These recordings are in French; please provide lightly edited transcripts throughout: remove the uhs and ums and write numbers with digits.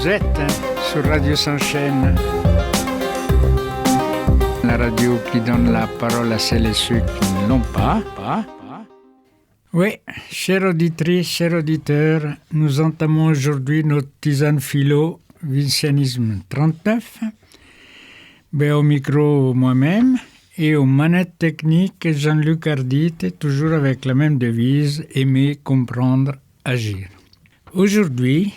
Vous êtes sur Radio Sans-Chaîne, la radio qui donne la parole à celles et ceux qui ne l'ont pas. Oui, chères auditrices, chers auditeurs, nous entamons aujourd'hui notre tisane philo Vincianisme 39. Au micro, moi-même, et aux manettes techniques, Jean-Luc Ardite, toujours avec la même devise, aimer, comprendre, agir. Aujourd'hui,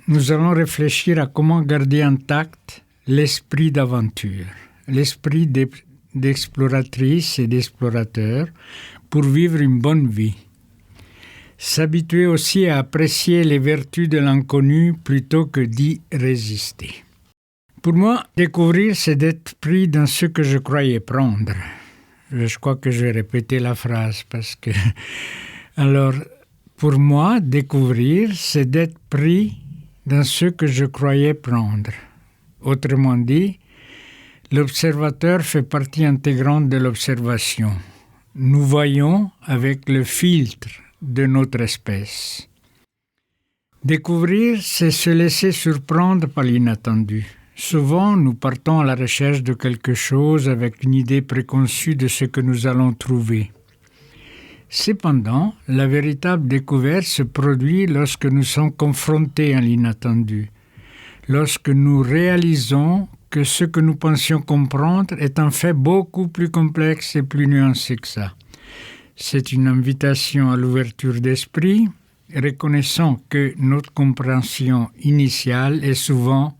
nous allons réfléchir à comment garder intact l'esprit d'aventure, l'esprit d'exploratrice et d'explorateur pour vivre une bonne vie. S'habituer aussi à apprécier les vertus de l'inconnu plutôt que d'y résister. Pour moi, découvrir, c'est d'être pris dans ce que je croyais prendre. Je crois que je vais répéter la phrase parce que... Alors, pour moi, découvrir, c'est d'être pris dans ce que je croyais prendre. Autrement dit, l'observateur fait partie intégrante de l'observation. Nous voyons avec le filtre de notre espèce. Découvrir, c'est se laisser surprendre par l'inattendu. Souvent, nous partons à la recherche de quelque chose avec une idée préconçue de ce que nous allons trouver. Cependant, la véritable découverte se produit lorsque nous sommes confrontés à l'inattendu, lorsque nous réalisons que ce que nous pensions comprendre est en fait beaucoup plus complexe et plus nuancé que ça. C'est une invitation à l'ouverture d'esprit, reconnaissant que notre compréhension initiale est souvent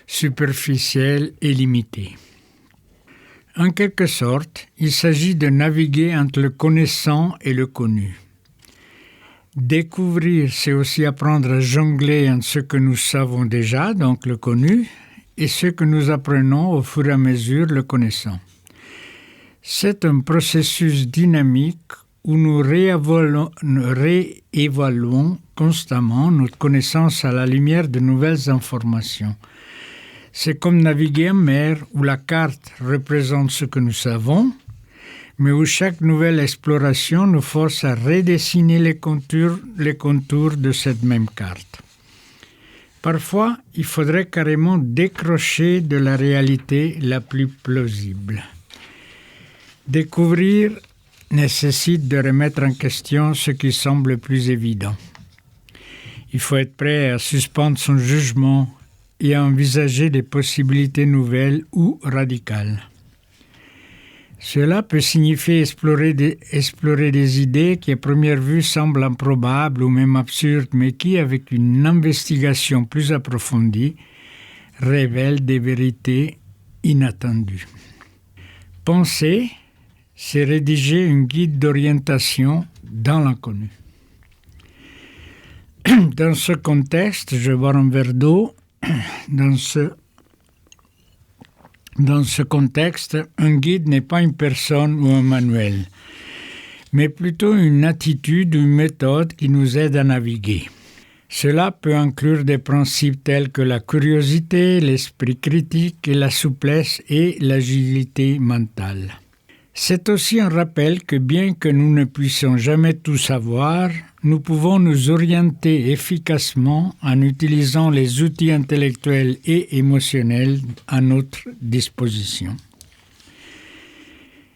superficielle et limitée. En quelque sorte, il s'agit de naviguer entre le connaissant et le connu. Découvrir, c'est aussi apprendre à jongler entre ce que nous savons déjà, donc le connu, et ce que nous apprenons au fur et à mesure le connaissant. C'est un processus dynamique où nous réévaluons constamment notre connaissance à la lumière de nouvelles informations. C'est comme naviguer en mer où la carte représente ce que nous savons, mais où chaque nouvelle exploration nous force à redessiner les contours de cette même carte. Parfois, il faudrait carrément décrocher de la réalité la plus plausible. Découvrir nécessite de remettre en question ce qui semble le plus évident. Il faut être prêt à suspendre son jugement et à envisager des possibilités nouvelles ou radicales. Cela peut signifier explorer des idées qui à première vue semblent improbables ou même absurdes, mais qui, avec une investigation plus approfondie, révèlent des vérités inattendues. Penser, c'est rédiger une guide d'orientation dans l'inconnu. Dans ce contexte, je vais boire un verre d'eau. Dans ce contexte, un guide n'est pas une personne ou un manuel, mais plutôt une attitude ou une méthode qui nous aide à naviguer. Cela peut inclure des principes tels que la curiosité, l'esprit critique et la souplesse et l'agilité mentale. C'est aussi un rappel que bien que nous ne puissions jamais tout savoir, nous pouvons nous orienter efficacement en utilisant les outils intellectuels et émotionnels à notre disposition.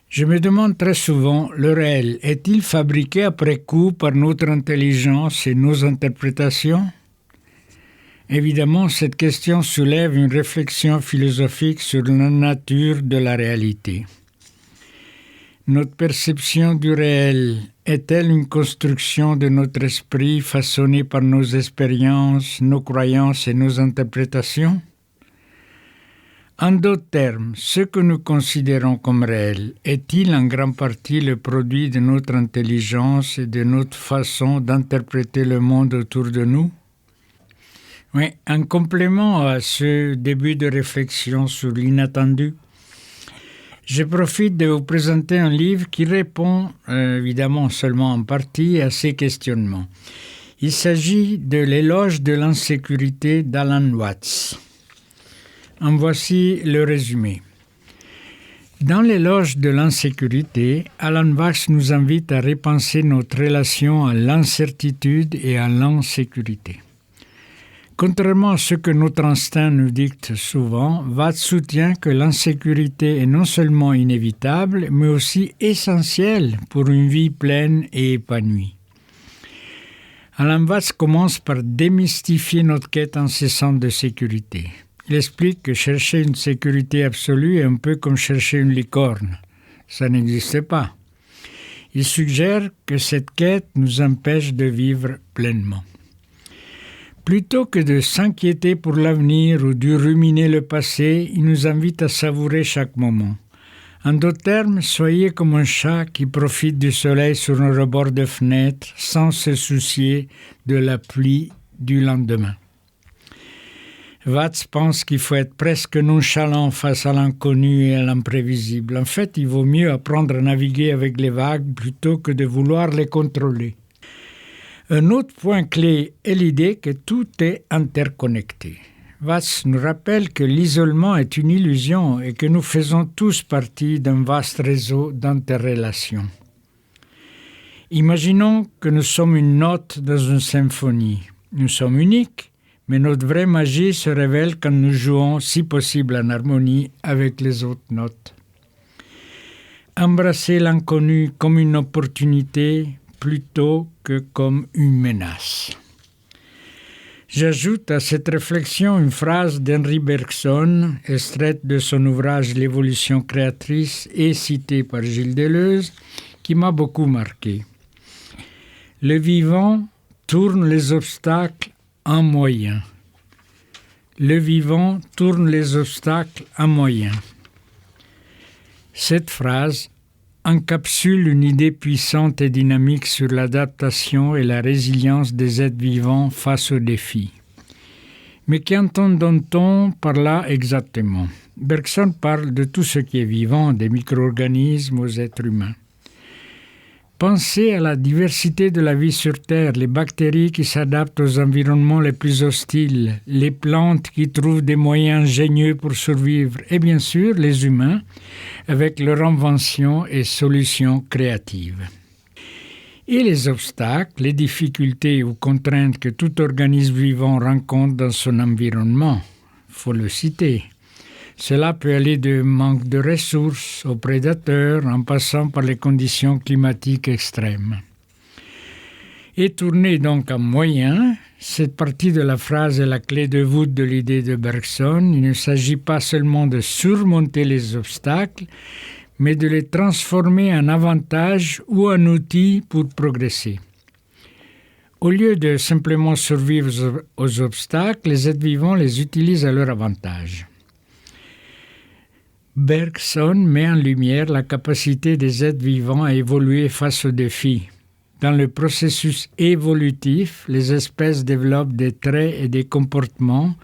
Je me demande très souvent, le réel est-il fabriqué après coup par notre intelligence et nos interprétations ? Évidemment, cette question soulève une réflexion philosophique sur la nature de la réalité. Notre perception du réel est-elle une construction de notre esprit façonnée par nos expériences, nos croyances et nos interprétations ? En d'autres termes, ce que nous considérons comme réel est-il en grande partie le produit de notre intelligence et de notre façon d'interpréter le monde autour de nous ? Oui, en complément à ce début de réflexion sur l'inattendu, je profite de vous présenter un livre qui répond, évidemment seulement en partie, à ces questionnements. Il s'agit de L'éloge de l'insécurité d'Alan Watts. En voici le résumé. Dans L'éloge de l'insécurité, Alan Watts nous invite à repenser notre relation à l'incertitude et à l'insécurité. Contrairement à ce que notre instinct nous dicte souvent, Watts soutient que l'insécurité est non seulement inévitable, mais aussi essentielle pour une vie pleine et épanouie. Alan Watts commence par démystifier notre quête incessante de sécurité. Il explique que chercher une sécurité absolue est un peu comme chercher une licorne. Ça n'existe pas. Il suggère que cette quête nous empêche de vivre pleinement. Plutôt que de s'inquiéter pour l'avenir ou de ruminer le passé, il nous invite à savourer chaque moment. En d'autres termes, soyez comme un chat qui profite du soleil sur un rebord de fenêtre sans se soucier de la pluie du lendemain. Watts pense qu'il faut être presque nonchalant face à l'inconnu et à l'imprévisible. En fait, il vaut mieux apprendre à naviguer avec les vagues plutôt que de vouloir les contrôler. Un autre point clé est l'idée que tout est interconnecté. Watts nous rappelle que l'isolement est une illusion et que nous faisons tous partie d'un vaste réseau d'interrelations. Imaginons que nous sommes une note dans une symphonie. Nous sommes uniques, mais notre vraie magie se révèle quand nous jouons, si possible en harmonie, avec les autres notes. Embrasser l'inconnu comme une opportunité plutôt que comme une menace. J'ajoute à cette réflexion une phrase d'Henri Bergson, extraite de son ouvrage L'évolution créatrice et citée par Gilles Deleuze, qui m'a beaucoup marqué. Le vivant tourne les obstacles en moyens. Le vivant tourne les obstacles en moyens. Cette phrase encapsule une idée puissante et dynamique sur l'adaptation et la résilience des êtres vivants face aux défis. Mais qu'entend-on par là exactement? Bergson parle de tout ce qui est vivant, des micro-organismes aux êtres humains. Pensez à la diversité de la vie sur Terre, les bactéries qui s'adaptent aux environnements les plus hostiles, les plantes qui trouvent des moyens ingénieux pour survivre, et bien sûr les humains, avec leurs inventions et solutions créatives. Et les obstacles, les difficultés ou contraintes que tout organisme vivant rencontre dans son environnement, il faut le citer. Cela peut aller de manque de ressources aux prédateurs en passant par les conditions climatiques extrêmes. Et tourner donc en moyen, cette partie de la phrase est la clé de voûte de l'idée de Bergson. Il ne s'agit pas seulement de surmonter les obstacles, mais de les transformer en avantages ou en outils pour progresser. Au lieu de simplement survivre aux obstacles, les êtres vivants les utilisent à leur avantage. Bergson met en lumière la capacité des êtres vivants à évoluer face aux défis. Dans le processus évolutif, les espèces développent des traits et des comportements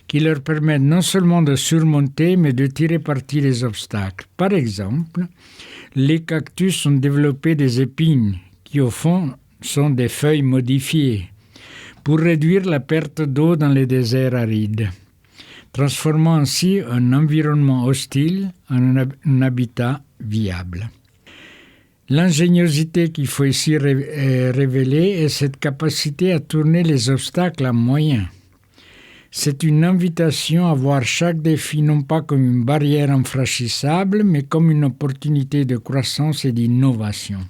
qui leur permettent non seulement de surmonter, mais de tirer parti des obstacles. Par exemple, les cactus ont développé des épines, qui au fond sont des feuilles modifiées, pour réduire la perte d'eau dans les déserts arides, transformant ainsi un environnement hostile en un habitat viable. L'ingéniosité qu'il faut ici révéler est cette capacité à tourner les obstacles en moyens. C'est une invitation à voir chaque défi non pas comme une barrière infranchissable, mais comme une opportunité de croissance et d'innovation.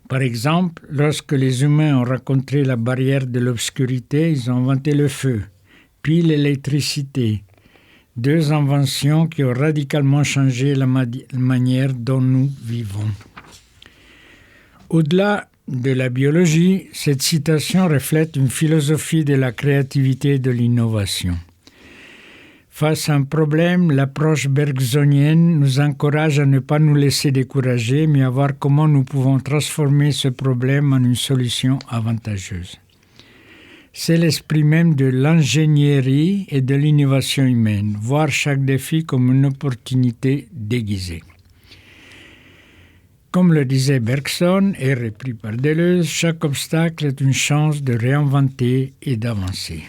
Par exemple, lorsque les humains ont rencontré la barrière de l'obscurité, ils ont inventé le feu, puis l'électricité, deux inventions qui ont radicalement changé la manière dont nous vivons. Au-delà de la biologie, cette citation reflète une philosophie de la créativité et de l'innovation. Face à un problème, l'approche bergsonienne nous encourage à ne pas nous laisser décourager, mais à voir comment nous pouvons transformer ce problème en une solution avantageuse. C'est l'esprit même de l'ingénierie et de l'innovation humaine, voir chaque défi comme une opportunité déguisée. Comme le disait Bergson et repris par Deleuze, chaque obstacle est une chance de réinventer et d'avancer.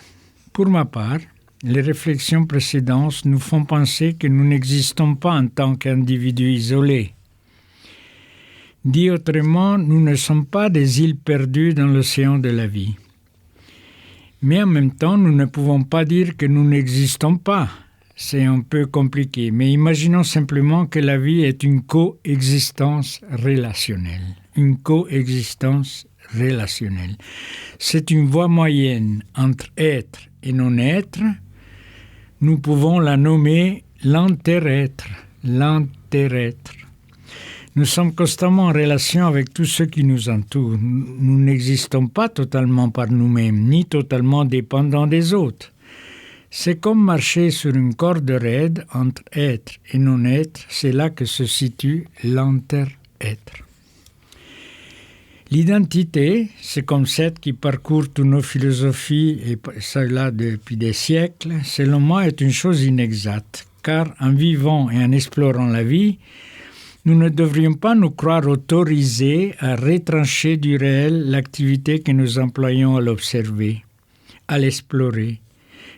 Pour ma part, les réflexions précédentes nous font penser que nous n'existons pas en tant qu'individus isolés. Dit autrement, nous ne sommes pas des îles perdues dans l'océan de la vie. Mais en même temps, nous ne pouvons pas dire que nous n'existons pas. C'est un peu compliqué, mais imaginons simplement que la vie est une coexistence relationnelle. Une coexistence relationnelle. C'est une voie moyenne entre être et non-être. Nous pouvons la nommer l'inter-être. L'inter-être. Nous sommes constamment en relation avec tous ceux qui nous entourent. Nous n'existons pas totalement par nous-mêmes, ni totalement dépendants des autres. C'est comme marcher sur une corde raide entre être et non-être, c'est là que se situe l'inter-être. L'identité, ce concept qui parcourt toutes nos philosophies, et cela depuis des siècles, selon moi est une chose inexacte, car en vivant et en explorant la vie, nous ne devrions pas nous croire autorisés à retrancher du réel l'activité que nous employons à l'observer, à l'explorer.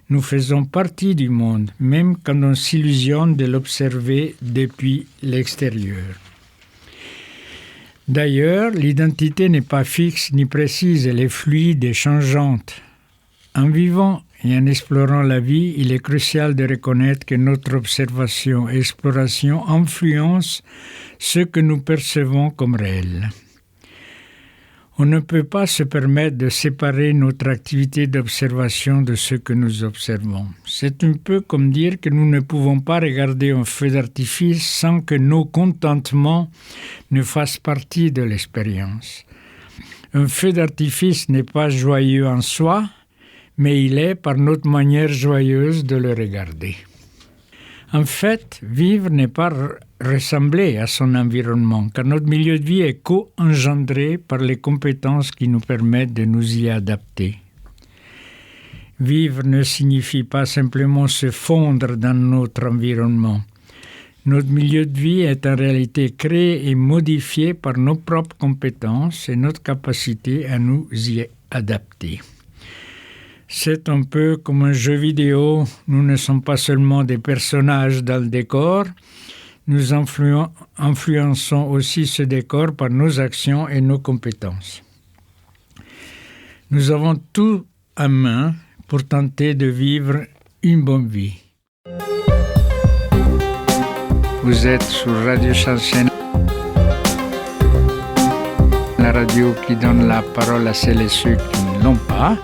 Nous faisons partie du monde, même quand on s'illusionne de l'observer depuis l'extérieur. D'ailleurs, l'identité n'est pas fixe ni précise, elle est fluide et changeante. En vivant et en explorant la vie, il est crucial de reconnaître que notre observation et exploration influencent ce que nous percevons comme réel. On ne peut pas se permettre de séparer notre activité d'observation de ce que nous observons. C'est un peu comme dire que nous ne pouvons pas regarder un feu d'artifice sans que nos contentements ne fassent partie de l'expérience. Un feu d'artifice n'est pas joyeux en soi, mais il est par notre manière joyeuse de le regarder. En fait, vivre n'est pas ressembler à son environnement, car notre milieu de vie est co-engendré par les compétences qui nous permettent de nous y adapter. Vivre ne signifie pas simplement se fondre dans notre environnement. Notre milieu de vie est en réalité créé et modifié par nos propres compétences et notre capacité à nous y adapter. C'est un peu comme un jeu vidéo. Nous ne sommes pas seulement des personnages dans le décor, nous influençons aussi ce décor par nos actions et nos compétences. Nous avons tout à main pour tenter de vivre une bonne vie. Vous êtes sur Radio Shansen, la radio qui donne la parole à celles et ceux qui ne l'ont pas.